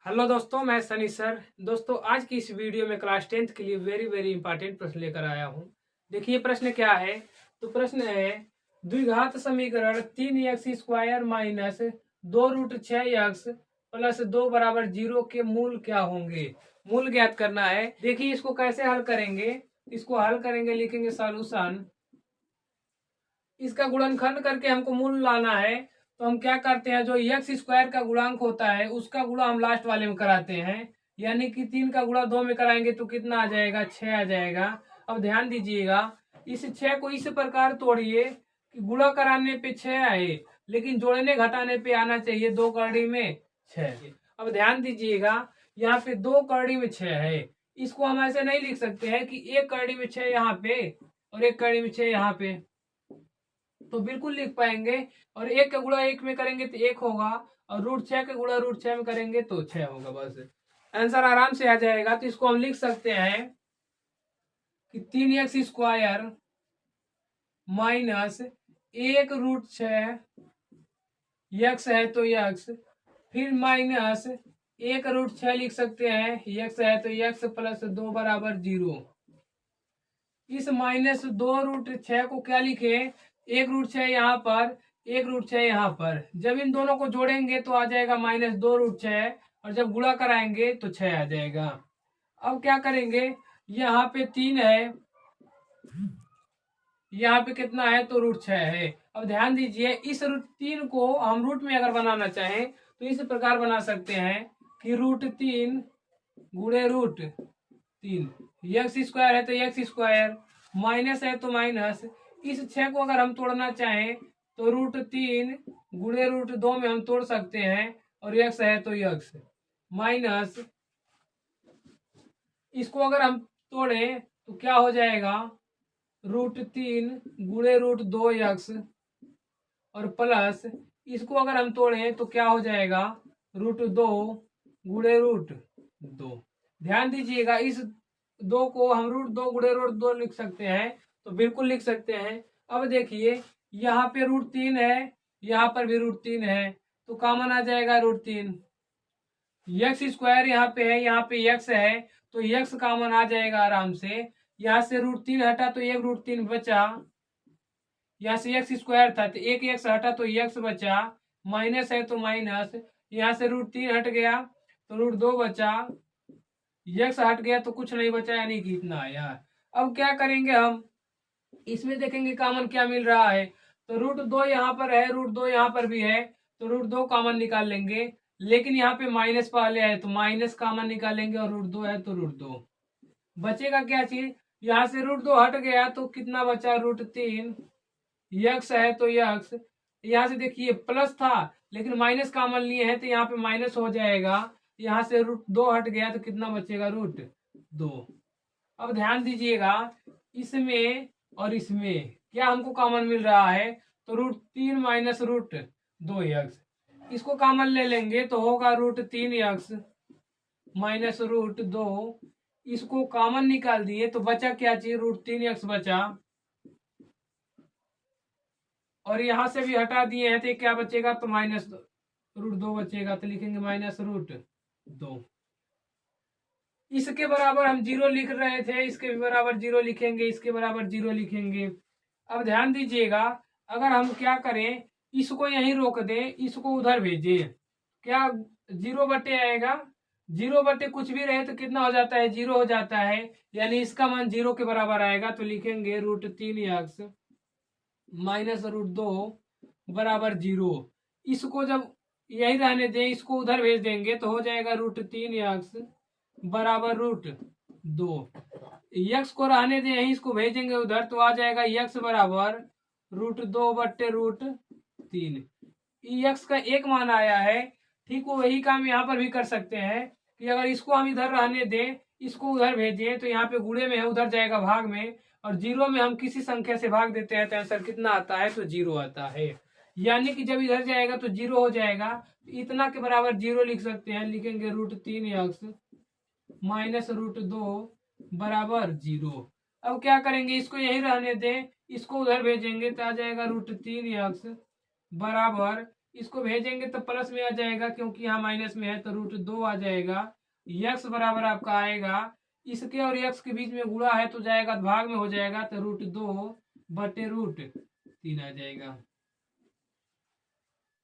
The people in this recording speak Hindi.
हेलो दोस्तों, मैं सनी सर। दोस्तों, आज की इस वीडियो में क्लास 10th के लिए वेरी वेरी इंपॉर्टेंट प्रश्न लेकर आया हूँ। देखिए प्रश्न क्या है। तो प्रश्न है, द्विघात समीकरण 3x² माइनस 2√6x प्लस 2 बराबर 0 के मूल क्या होंगे। मूल ज्ञात करना है। देखिए इसको कैसे हल करेंगे। इसको हल करेंगे, लिखेंगे सॉल्यूशन। इसका गुणनखंड करके हमको मूल लाना है। तो हम क्या करते हैं, जो x² का गुणांक होता है उसका गुणा हम लास्ट वाले में कराते हैं। यानी कि 3 का गुणा 2 में कराएंगे तो कितना आ जाएगा, 6 आ जाएगा। अब ध्यान दीजिएगा, इस 6 को इस प्रकार तोड़िए कि गुणा कराने पे 6 आए, लेकिन जोड़ने घटाने पे आना चाहिए 2 कड़ी में 6। अब ध्यान दीजिएगा, यहाँ पे 2 कड़ी में 6 है। इसको हम ऐसे नहीं लिख सकते हैं कि 1 कड़ी में 6 यहाँ पे और 1 कड़ी में 6 यहाँ पे, तो बिल्कुल लिख पाएंगे। और 1 का गुणा 1 में करेंगे तो 1 होगा, और √6 का गुणा √6 में करेंगे तो 6 होगा। बस आंसर आराम से आ जाएगा। तो इसको हम लिख सकते हैं कि 3x² माइनस 1√6, x है तो x, फिर माइनस 1√6 लिख सकते हैं, x है तो x प्लस 2 बराबर 0। इस -2√6 को क्या लिखे, 1√6 यहाँ पर, 1√6 यहाँ पर। जब इन दोनों को जोड़ेंगे तो आ जाएगा -2√6, और जब गुणा कराएंगे तो 6 आ जाएगा। अब क्या करेंगे, यहाँ पे 3 है, यहाँ पे कितना है तो √6 है। अब ध्यान दीजिए, इस √3 को हम रूट में अगर बनाना चाहें तो इस प्रकार बना सकते हैं कि √3 गुणे √3, x² है तो x², माइनस है तो माइनस। इस 6 को अगर हम तोड़ना चाहें तो √3 गुणे √2 में हम तोड़ सकते हैं, और x है तो x, माइनस इसको अगर हम तोड़ें तो क्या हो जाएगा, √3 गुणे √2x, और प्लस इसको अगर हम तोड़ें तो क्या हो जाएगा, √2 गुणे √2। ध्यान दीजिएगा, इस 2 को हम √2 गुणे √2 लिख सकते हैं, तो बिल्कुल लिख सकते हैं। अब देखिए, यहाँ पे √3 है, यहाँ पर भी √3 है, तो कॉमन आ जाएगा √3। x² यहाँ पे है, यहाँ पे x है, तो x कॉमन आ जाएगा आराम से। यहाँ से √3 हटा तो 1 √3 बचा, यहाँ से x² था तो 1 x हटा तो x बचा, माइनस है तो माइनस, यहाँ से √3 हट गया तो √2 बचा, x हट गया तो कुछ नहीं बचा, यानी कि इतना आया। अब क्या करेंगे, हम इसमें देखेंगे कॉमन क्या मिल रहा है। तो √2 यहाँ पर है, √2 यहाँ पर भी है, तो √2 कॉमन निकाल लेंगे। लेकिन यहाँ पे माइनस पहले है तो माइनस कॉमन निकालेंगे, और √2 है तो √2 बचेगा। क्या चीज, यहाँ से √2 हट गया तो कितना बचा, √3, x है तो x। यहाँ से देखिए प्लस था लेकिन माइनस कॉमन लिए हैं तो यहाँ पे माइनस हो जाएगा। यहाँ से √2 हट गया तो कितना बचेगा, √2। अब ध्यान दीजिएगा, इसमें और इसमें क्या हमको कॉमन मिल रहा है, तो √3 माइनस √2x, इसको कॉमन ले लेंगे तो होगा √3x माइनस √2। इसको कॉमन निकाल दिए तो बचा क्या चीज, √3x बचा, और यहां से भी हटा दिए हैं तो क्या बचेगा, तो -√2 बचेगा, तो लिखेंगे -√2। इसके बराबर हम 0 लिख रहे थे, इसके भी बराबर 0 लिखेंगे, इसके बराबर 0 लिखेंगे। अब ध्यान दीजिएगा, अगर हम क्या करें, इसको यहीं रोक दें, इसको उधर भेजें, क्या 0 बटे आएगा, 0 बटे कुछ भी रहे तो कितना हो जाता है, 0 हो जाता है, यानी इसका मान 0 के बराबर आएगा। तो लिखेंगे √3x माइनस √2 बराबर 0। इसको जब यही रहने दें, इसको उधर भेज देंगे तो हो जाएगा √3x बराबर √2। x को रहने दें, यही इसको भेजेंगे उधर तो आ जाएगा x बराबर √2 बट्टे √3। x का एक मान आया है। ठीक वो वही काम यहाँ पर भी कर सकते हैं कि अगर इसको हम इधर रहने दें, इसको उधर भेजें, तो यहाँ पे गुणे में है, उधर जाएगा भाग में, और 0 में हम किसी संख्या से भाग देते हैं तो आंसर कितना आता है, तो 0 आता है। यानी कि जब इधर जाएगा तो 0 हो जाएगा, इतना के बराबर 0 लिख सकते हैं, लिखेंगे √3x माइनस √2 बराबर 0। अब क्या करेंगे, इसको यही रहने दें, इसको उधर भेजेंगे तो आ जाएगा √3x बराबर इसको भेजेंगे तो प्लस में आ जाएगा, क्योंकि यहाँ माइनस में है तो √2 आ जाएगा। यक्स बराबर आपका आएगा, इसके और यक्स के बीच में गुणा है तो जाएगा भाग में हो जाएगा, तो √2 बटे √3 आ जाएगा।